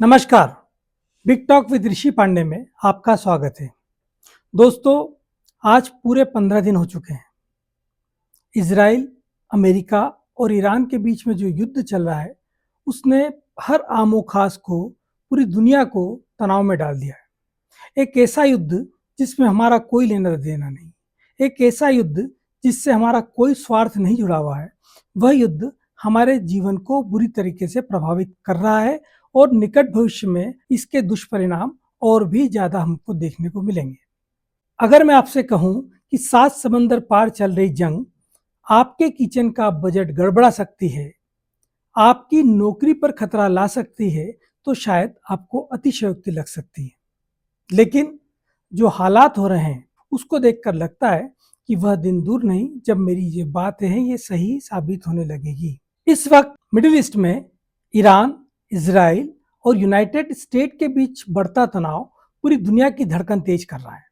नमस्कार। Big talk with ऋषि पांडे में आपका स्वागत है। दोस्तों, आज पूरे 15 दिन हो चुके हैं। इजराइल, अमेरिका और ईरान के बीच में जो युद्ध चल रहा है उसने हर आम व खास को, पूरी दुनिया को तनाव में डाल दिया है। एक ऐसा युद्ध जिसमें हमारा कोई लेना देना नहीं, एक ऐसा युद्ध जिससे हमारा कोई स्वार्थ नहीं जुड़ा हुआ है। वह युद्ध हमारे जीवन को बुरी तरीके से प्रभावित कर रहा है और निकट भविष्य में इसके दुष्परिणाम और भी ज्यादा हमको देखने को मिलेंगे। अगर मैं आपसे कहूं कि 7 समंदर पार चल रही जंग आपके किचन का बजट गड़बड़ा सकती है, आपकी नौकरी पर खतरा ला सकती है, तो शायद आपको अतिशयोक्ति लग सकती है। लेकिन जो हालात हो रहे हैं उसको देखकर लगता है कि वह दिन दूर नहीं जब मेरी ये बातें हैं ये सही साबित होने लगेगी। इस वक्त मिडिल ईस्ट में ईरान, इजराइल और यूनाइटेड स्टेट के बीच बढ़ता तनाव पूरी दुनिया की धड़कन तेज कर रहा है।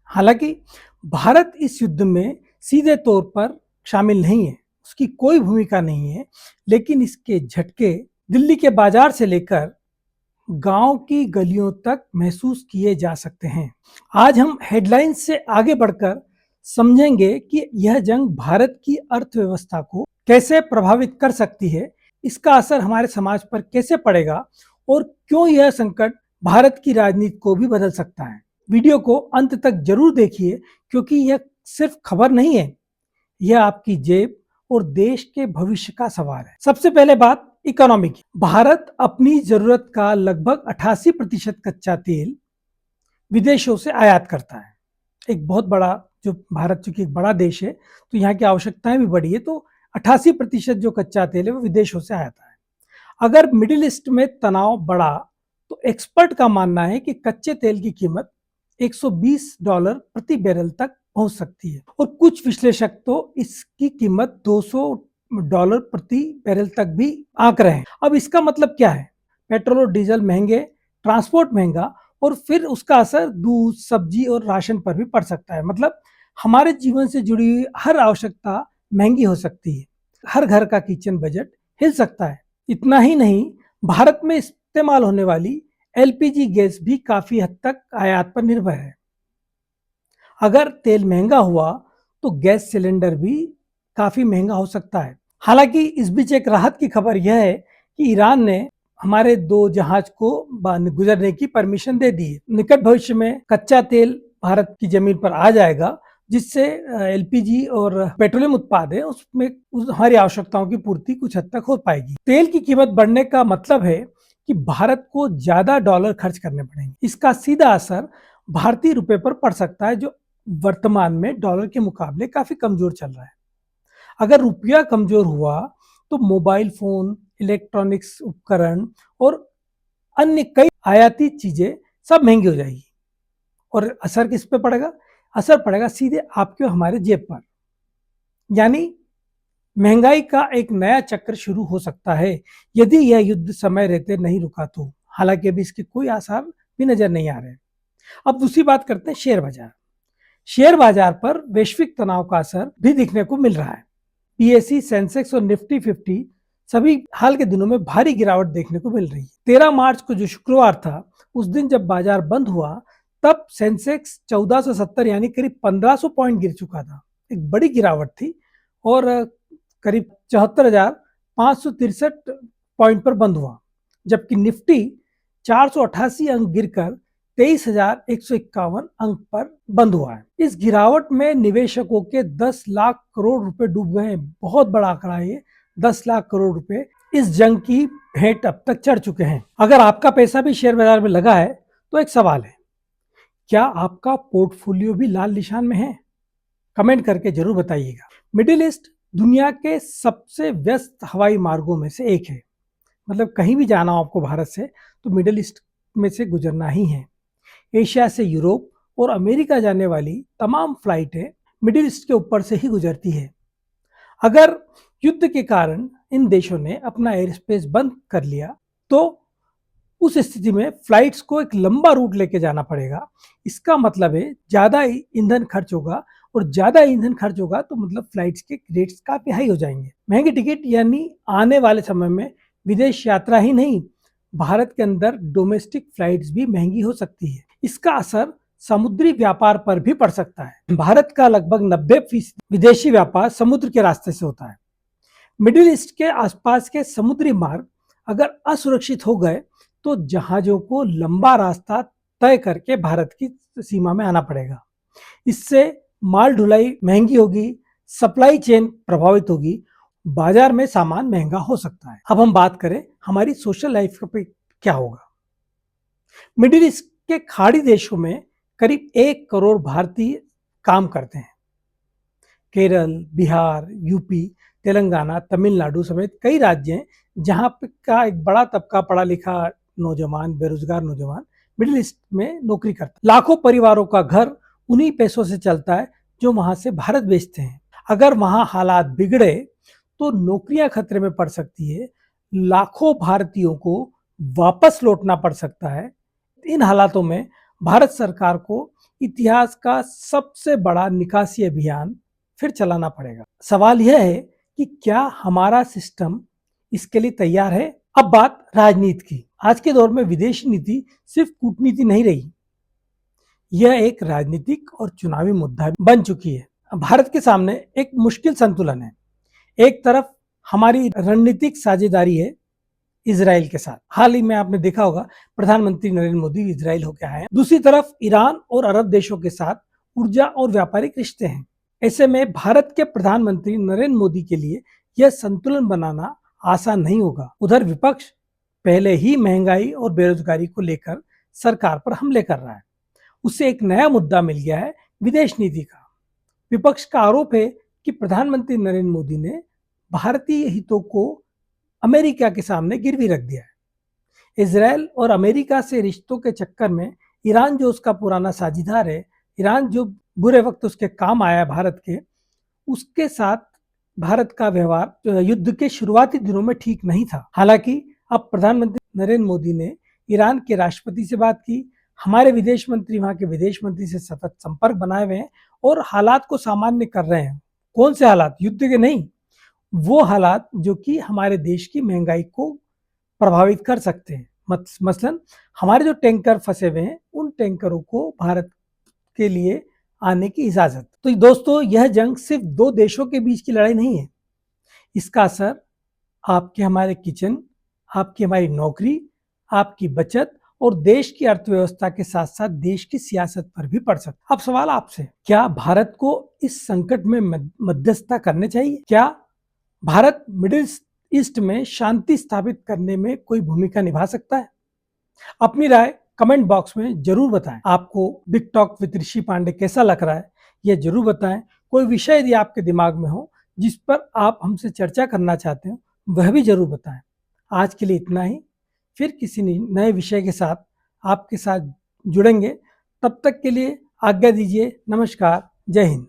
हालांकि भारत इस युद्ध में सीधे तौर पर शामिल नहीं है, उसकी कोई भूमिका नहीं है, लेकिन इसके झटके दिल्ली के बाजार से लेकर गांव की गलियों तक महसूस किए जा सकते हैं। आज हम हेडलाइंस से आगे बढ़कर समझेंगे कि यह जंग भारत की अर्थव्यवस्था को कैसे प्रभावित कर सकती है, इसका असर हमारे समाज पर कैसे पड़ेगा और क्यों यह संकट भारत की राजनीति को भी बदल सकता है। वीडियो को अंत तक जरूर देखिए, क्योंकि यह सिर्फ खबर नहीं है, यह आपकी जेब और देश के भविष्य का सवाल है। सबसे पहले बात इकोनॉमी की। भारत अपनी जरूरत का लगभग 88% कच्चा तेल विदेशों से आयात करता है। एक बहुत बड़ा, जो भारत चूंकि एक बड़ा देश है तो यहाँ की आवश्यकताएं भी बड़ी है, तो 88% जो कच्चा तेल है वो विदेशों से आता है। अगर मिडिल ईस्ट में तनाव बढ़ा तो एक्सपर्ट का मानना है कि कच्चे तेल की कीमत $120 प्रति बैरल तक पहुंच सकती है और कुछ विश्लेषक तो इसकी कीमत $200 प्रति बैरल तक भी आंक रहे हैं। अब इसका मतलब क्या है? पेट्रोल और डीजल महंगे, ट्रांसपोर्ट महंगा और फिर उसका असर दूध, सब्जी और राशन पर भी पड़ सकता है। मतलब हमारे जीवन से जुड़ी हुई हर आवश्यकता महंगी हो सकती है, हर घर का किचन बजट हिल सकता है। इतना ही नहीं, भारत में इस्तेमाल होने वाली एलपीजी गैस भी काफी हद तक आयात पर निर्भर है। अगर तेल महंगा हुआ तो गैस सिलेंडर भी काफी महंगा हो सकता है। हालांकि इस बीच एक राहत की खबर यह है कि ईरान ने हमारे 2 जहाज को गुजरने की परमिशन दे दी है। निकट भविष्य में कच्चा तेल भारत की जमीन पर आ जाएगा, जिससे एलपीजी और पेट्रोलियम उत्पाद है उसमें हमारी आवश्यकताओं की पूर्ति कुछ हद तक हो पाएगी। तेल की कीमत बढ़ने का मतलब है कि भारत को ज्यादा डॉलर खर्च करने पड़ेंगे। इसका सीधा असर भारतीय रुपए पर पड़ सकता है, जो वर्तमान में डॉलर के मुकाबले काफी कमजोर चल रहा है। अगर रुपया कमजोर हुआ तो मोबाइल फोन, इलेक्ट्रॉनिक्स उपकरण और अन्य कई आयाती चीजें सब महंगी हो जाएगी। और असर किस पे पड़ेगा? असर पड़ेगा सीधे आपके और हमारे जेब पर। यानी महंगाई का एक नया चक्र शुरू हो सकता है यदि यह युद्ध समय रहते नहीं रुका तो। हालांकि अभी इसके कोई आसार भी नजर नहीं आ रहे। अब दूसरी बात करते हैं शेयर बाजार। शेयर बाजार पर वैश्विक तनाव का असर भी दिखने को मिल रहा है। पीएसई, सेंसेक्स और निफ्टी 50 सभी हाल के दिनों में भारी गिरावट देखने को मिल रही है। 13 मार्च को जो शुक्रवार था, उस दिन जब बाजार बंद हुआ तब सेंसेक्स 1470 यानी करीब 1500 पॉइंट गिर चुका था। एक बड़ी गिरावट थी और करीब 74,563 पॉइंट पर बंद हुआ, जबकि निफ्टी 488 अंक गिरकर 23,151 अंक पर बंद हुआ है। इस गिरावट में निवेशकों के 10 लाख करोड़ रुपए डूब गए हैं। बहुत बड़ा आंकड़ा है ये, 10 लाख करोड़ रुपए इस जंग की भेंट अब तक चढ़ चुके हैं। अगर आपका पैसा भी शेयर बाजार में लगा है तो एक सवाल है, क्या आपका पोर्टफोलियो भी लाल निशान में है? कमेंट करके जरूर बताइएगा। मिडिल ईस्ट दुनिया के सबसे व्यस्त हवाई मार्गों में से एक है। मतलब कहीं भी जाना हो आपको भारत से तो मिडिल ईस्ट में से गुजरना ही है। एशिया से यूरोप और अमेरिका जाने वाली तमाम फ्लाइटें मिडिल ईस्ट के ऊपर से ही गुजरती है। अगर युद्ध के कारण इन देशों ने अपना एयर स्पेस बंद कर लिया तो उस स्थिति में फ्लाइट्स को एक लंबा रूट लेके जाना पड़ेगा। इसका मतलब है ज्यादा ईंधन खर्च होगा, और ज्यादा ईंधन खर्च होगा तो मतलब फ्लाइट्स के रेट्स काफी हाई हो जाएंगे। महंगी टिकट यानी आने वाले समय में विदेश यात्रा ही नहीं भारत के अंदर डोमेस्टिक फ्लाइट्स भी महंगी हो सकती है। इसका असर समुद्री व्यापार पर भी पड़ सकता है। भारत का लगभग 90% विदेशी व्यापार समुद्र के रास्ते से होता है। मिडिल ईस्ट के आसपास के समुद्री मार्ग अगर असुरक्षित हो गए तो जहाजों को लंबा रास्ता तय करके भारत की सीमा में आना पड़ेगा। इससे माल ढुलाई महंगी होगी, सप्लाई चेन प्रभावित होगी, बाजार में सामान महंगा हो सकता है। अब हम बात करें हमारी सोशल लाइफ पे क्या होगा। मिडिल ईस्ट के खाड़ी देशों में करीब 1 करोड़ भारतीय काम करते हैं। केरल, बिहार, यूपी, तेलंगाना, तमिलनाडु समेत कई राज्य हैं जहां का एक बड़ा तबका पढ़ा लिखा नौजवान, बेरोजगार नौजवान मिडिल ईस्ट में नौकरी करता है। लाखों परिवारों का घर उन्हीं पैसों से चलता है जो वहां से भारत भेजते हैं। अगर वहां हालात बिगड़े तो नौकरियां खतरे में पड़ सकती है, लाखों भारतीयों को वापस लौटना पड़ सकता है। इन हालातों में भारत सरकार को इतिहास का सबसे बड़ा निकासी अभियान फिर चलाना पड़ेगा। सवाल यह है कि क्या हमारा सिस्टम इसके लिए तैयार है। अब बात राजनीति की। आज के दौर में विदेश नीति सिर्फ कूटनीति नहीं रही, यह एक राजनीतिक और चुनावी मुद्दा बन चुकी है। भारत के सामने एक मुश्किल संतुलन है। एक तरफ हमारी रणनीतिक साझेदारी है इजराइल के साथ। हाल ही में आपने देखा होगा प्रधानमंत्री नरेंद्र मोदी इजराइल होकर आए हैं। दूसरी तरफ ईरान और अरब देशों के साथ ऊर्जा और व्यापारिक रिश्ते हैं। ऐसे में भारत के प्रधानमंत्री नरेंद्र मोदी के लिए यह संतुलन बनाना आसान नहीं होगा। उधर विपक्ष पहले ही महंगाई और बेरोजगारी को लेकर सरकार पर हमले कर रहा है। उससे एक नया मुद्दा मिल गया है विदेश नीति का। विपक्ष का आरोप है कि प्रधानमंत्री नरेंद्र मोदी ने भारतीय हितों को अमेरिका के सामने गिरवी रख दिया है। इजराइल और अमेरिका से रिश्तों के चक्कर में ईरान जो उसका पुराना साझेदार है, ईरान जो बुरे वक्त उसके काम आया है भारत के, उसके साथ भारत का व्यवहार युद्ध के शुरुआती दिनों में ठीक नहीं था। हालांकि अब प्रधानमंत्री नरेंद्र मोदी ने ईरान के राष्ट्रपति से बात की, हमारे विदेश मंत्री वहां के विदेश मंत्री से सतत संपर्क बनाए हुए हैं और हालात को सामान्य कर रहे हैं। कौन से हालात? युद्ध के नहीं, वो हालात जो कि हमारे देश की महंगाई को प्रभावित कर सकते हैं। मसलन हमारे जो टैंकर फंसे हुए हैं उन टैंकरों को भारत के लिए आने की इजाजत। तो दोस्तों, यह जंग सिर्फ 2 देशों के बीच की लड़ाई नहीं है, इसका असर आपके हमारे किचन, आपकी हमारी नौकरी, आपकी बचत और देश की अर्थव्यवस्था के साथ साथ देश की सियासत पर भी पड़ सकता है। अब सवाल आपसे, क्या भारत को इस संकट में मध्यस्थता करनी चाहिए? क्या भारत मिडिल ईस्ट में शांति स्थापित करने में कोई भूमिका निभा सकता है? अपनी राय कमेंट बॉक्स में जरूर बताएं। आपको बिग टॉक विद ऋषि पांडे कैसा लग रहा है यह जरूर बताएं। कोई विषय यदि आपके दिमाग में हो जिस पर आप हमसे चर्चा करना चाहते हो वह भी जरूर बताएं। आज के लिए इतना ही, फिर किसी नए विषय के साथ आपके साथ जुड़ेंगे। तब तक के लिए आज्ञा दीजिए। नमस्कार, जय हिंद।